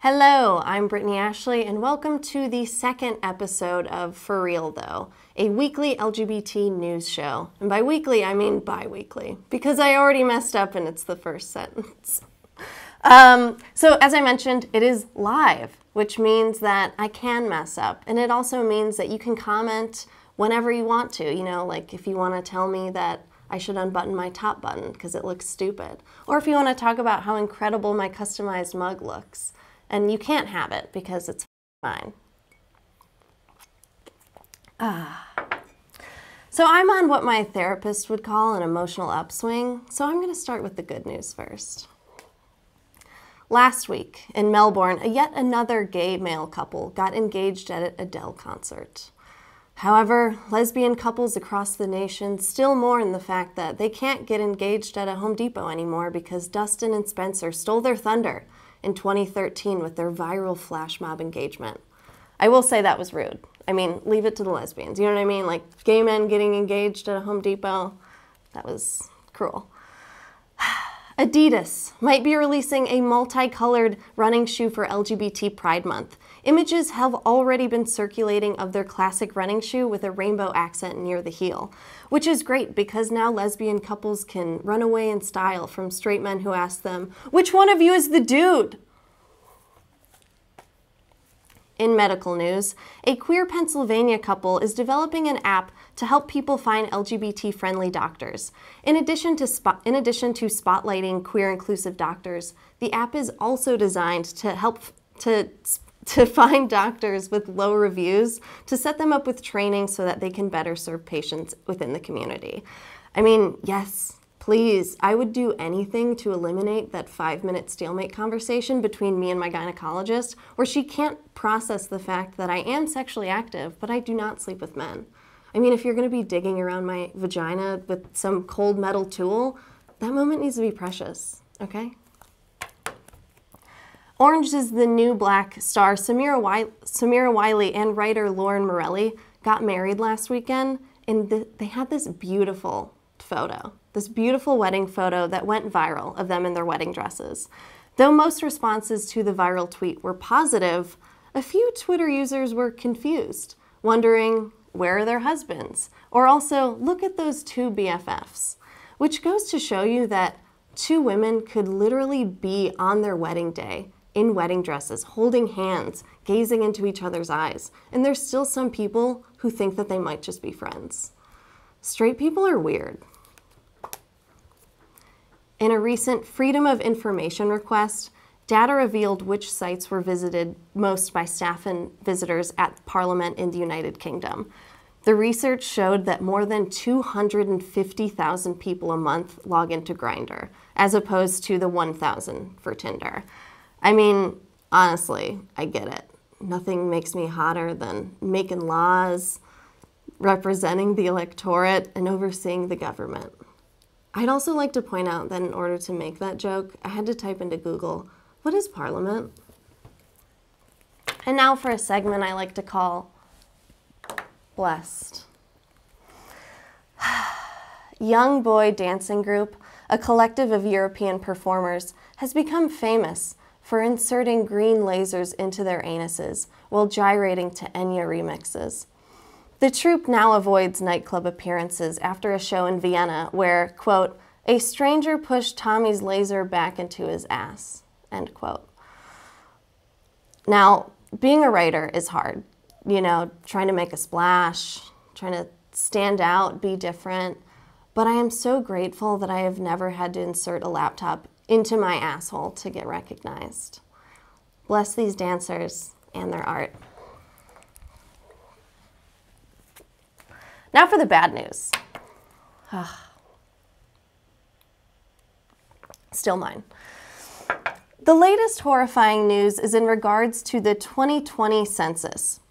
Hello, I'm Brittany Ashley, and welcome to the second episode of For Real Though, a weekly LGBT news show. And by weekly, I mean bi-weekly, because I already messed up and it's the first sentence. So as I mentioned, it is live, which means that I can mess up. And it also means that you can comment whenever you want to, like if you want to tell me that I should unbutton my top button because it looks stupid. Or if you want to talk about how incredible my customized mug looks. And you can't have it because it's mine. So I'm on what my therapist would call an emotional upswing, so I'm going to start with the good news first. Last week in Melbourne, yet another gay male couple got engaged at an Adele concert. However, lesbian couples across the nation still mourn the fact that they can't get engaged at a Home Depot anymore because Dustin and Spencer stole their thunder in 2013 with their viral flash mob engagement. I will say that was rude. I mean, leave it to the lesbians. You know what I mean? Like gay men getting engaged at a Home Depot, that was cruel. Adidas might be releasing a multicolored running shoe for LGBT Pride Month. Images have already been circulating of their classic running shoe with a rainbow accent near the heel, which is great because now lesbian couples can run away in style from straight men who ask them, "Which one of you is the dude?" In medical news, a queer Pennsylvania couple is developing an app to help people find LGBT-friendly doctors. In addition to spotlighting queer inclusive doctors, the app is also designed to help to find doctors with low reviews to set them up with training so that they can better serve patients within the community. I mean, yes, please, I would do anything to eliminate that 5-minute stalemate conversation between me and my gynecologist where she can't process the fact that I am sexually active, but I do not sleep with men. I mean, if you're going to be digging around my vagina with some cold metal tool, that moment needs to be precious, okay? Orange is the New Black star Samira Wiley and writer Lauren Morelli got married last weekend, and they had this beautiful photo. This beautiful wedding photo that went viral of them in their wedding dresses. Though most responses to the viral tweet were positive, a few Twitter users were confused, wondering, where are their husbands? Or also, look at those two BFFs. Which goes to show you that two women could literally be on their wedding day in wedding dresses, holding hands, gazing into each other's eyes. And there's still some people who think that they might just be friends. Straight people are weird. In a recent Freedom of Information request, data revealed which sites were visited most by staff and visitors at Parliament in the United Kingdom. The research showed that more than 250,000 people a month log into Grindr, as opposed to the 1,000 for Tinder. I mean, honestly, I get it. Nothing makes me hotter than making laws, representing the electorate, and overseeing the government. I'd also like to point out that in order to make that joke, I had to type into Google, what is Parliament? And now for a segment I like to call Blessed. Young Boy Dancing Group, a collective of European performers, has become famous for inserting green lasers into their anuses while gyrating to Enya remixes. The troupe now avoids nightclub appearances after a show in Vienna where, quote, a stranger pushed Tommy's laser back into his ass, end quote. Now, being a writer is hard. Trying to make a splash, trying to stand out, be different. But I am so grateful that I have never had to insert a laptop into my asshole to get recognized. Bless these dancers and their art. Now for the bad news. Still mine. The latest horrifying news is in regards to the 2020 census.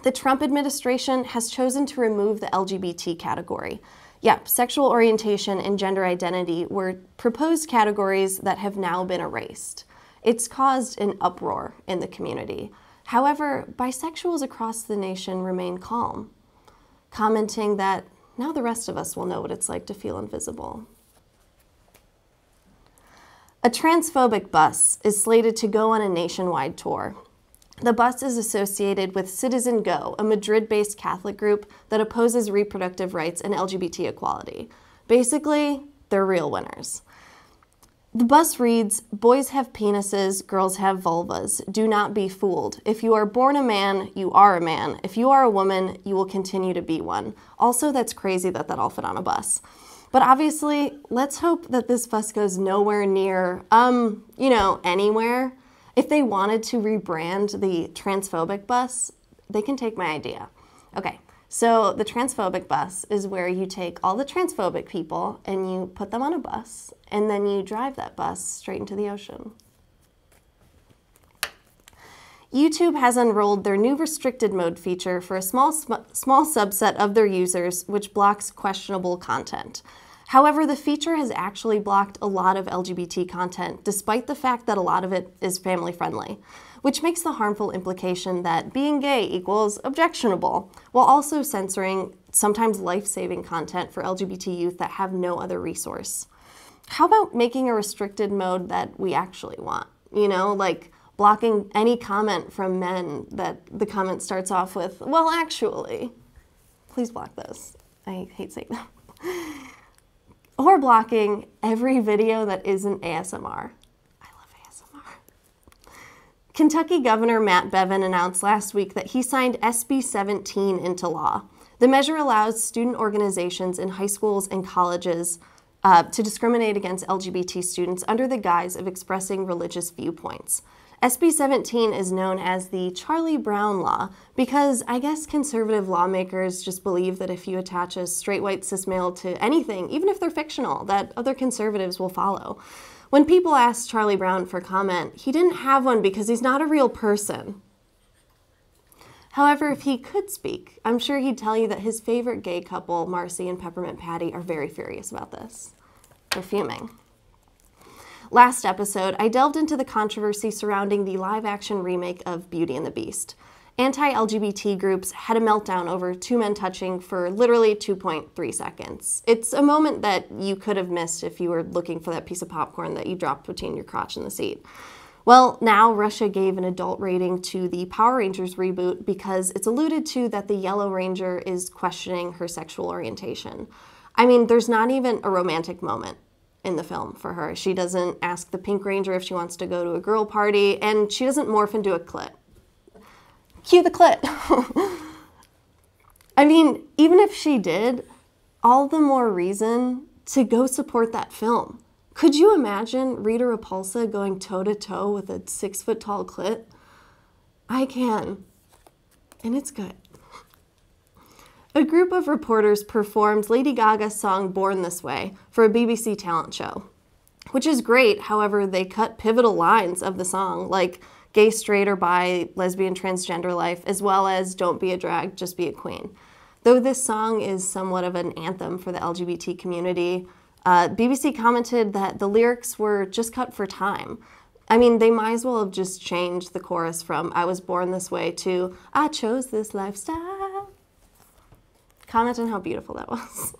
The Trump administration has chosen to remove the LGBT category. Yep, sexual orientation and gender identity were proposed categories that have now been erased. It's caused an uproar in the community. However, bisexuals across the nation remain calm, commenting that now the rest of us will know what it's like to feel invisible. A transphobic bus is slated to go on a nationwide tour. The bus is associated with Citizen Go, a Madrid-based Catholic group that opposes reproductive rights and LGBT equality. Basically, they're real winners. The bus reads, "Boys have penises, girls have vulvas. Do not be fooled. If you are born a man, you are a man. If you are a woman, you will continue to be one." Also, that's crazy that that all fit on a bus. But obviously, let's hope that this bus goes nowhere near, anywhere. If they wanted to rebrand the transphobic bus, they can take my idea. Okay, so the transphobic bus is where you take all the transphobic people and you put them on a bus, and then you drive that bus straight into the ocean. YouTube has unrolled their new restricted mode feature for a small subset of their users, which blocks questionable content. However, the feature has actually blocked a lot of LGBT content, despite the fact that a lot of it is family-friendly, which makes the harmful implication that being gay equals objectionable, while also censoring sometimes life-saving content for LGBT youth that have no other resource. How about making a restricted mode that we actually want? Like blocking any comment from men that the comment starts off with, "Well, actually." Please block those. I hate saying that. Or blocking every video that isn't ASMR. I love ASMR. Kentucky Governor Matt Bevin announced last week that he signed SB 17 into law. The measure allows student organizations in high schools and colleges to discriminate against LGBT students under the guise of expressing religious viewpoints. SB 17 is known as the Charlie Brown Law because I guess conservative lawmakers just believe that if you attach a straight white cis male to anything, even if they're fictional, that other conservatives will follow. When people asked Charlie Brown for comment, he didn't have one because he's not a real person. However, if he could speak, I'm sure he'd tell you that his favorite gay couple, Marcy and Peppermint Patty, are very furious about this. They're fuming. Last episode, I delved into the controversy surrounding the live-action remake of Beauty and the Beast. Anti-LGBT groups had a meltdown over two men touching for literally 2.3 seconds. It's a moment that you could have missed if you were looking for that piece of popcorn that you dropped between your crotch and the seat. Well, now Russia gave an adult rating to the Power Rangers reboot because it's alluded to that the Yellow Ranger is questioning her sexual orientation. I mean, there's not even a romantic moment in the film for her. She doesn't ask the Pink Ranger if she wants to go to a girl party, and she doesn't morph into a clit. Cue the clit. I mean, even if she did, all the more reason to go support that film. Could you imagine Rita Repulsa going toe-to-toe with a 6-foot-tall clit? I can, and it's good. A group of reporters performed Lady Gaga's song Born This Way for a BBC talent show, which is great. However, they cut pivotal lines of the song, like gay, straight, or bi, lesbian, transgender life, as well as don't be a drag, just be a queen. Though this song is somewhat of an anthem for the LGBT community, BBC commented that the lyrics were just cut for time. I mean, they might as well have just changed the chorus from "I was born this way" to "I chose this lifestyle." Comment on how beautiful that was.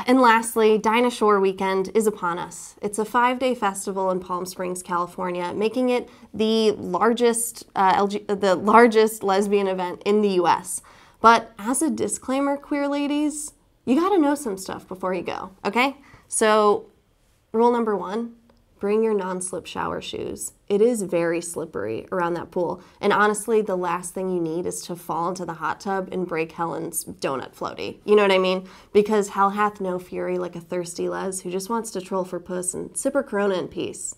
And lastly, Dinah Shore Weekend is upon us. It's a 5-day festival in Palm Springs, California, making it the largest lesbian event in the US. But as a disclaimer, queer ladies, you gotta know some stuff before you go, okay? So, rule number 1, bring your non-slip shower shoes. It is very slippery around that pool. And honestly, the last thing you need is to fall into the hot tub and break Helen's donut floaty. You know what I mean? Because hell hath no fury like a thirsty les who just wants to troll for puss and sip her Corona in peace.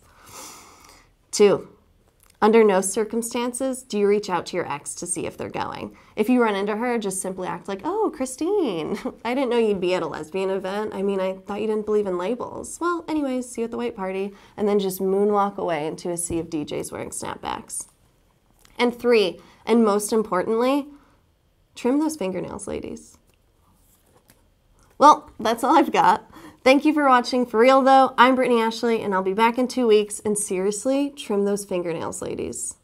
2, under no circumstances do you reach out to your ex to see if they're going. If you run into her, just simply act like, "Oh, Christine, I didn't know you'd be at a lesbian event. I mean, I thought you didn't believe in labels. Well, anyways, see you at the white party." And then just moonwalk away into a sea of DJs wearing snapbacks. And 3, and most importantly, trim those fingernails, ladies. Well, that's all I've got. Thank you for watching. For real though, I'm Brittany Ashley, and I'll be back in 2 weeks. And seriously, trim those fingernails, ladies.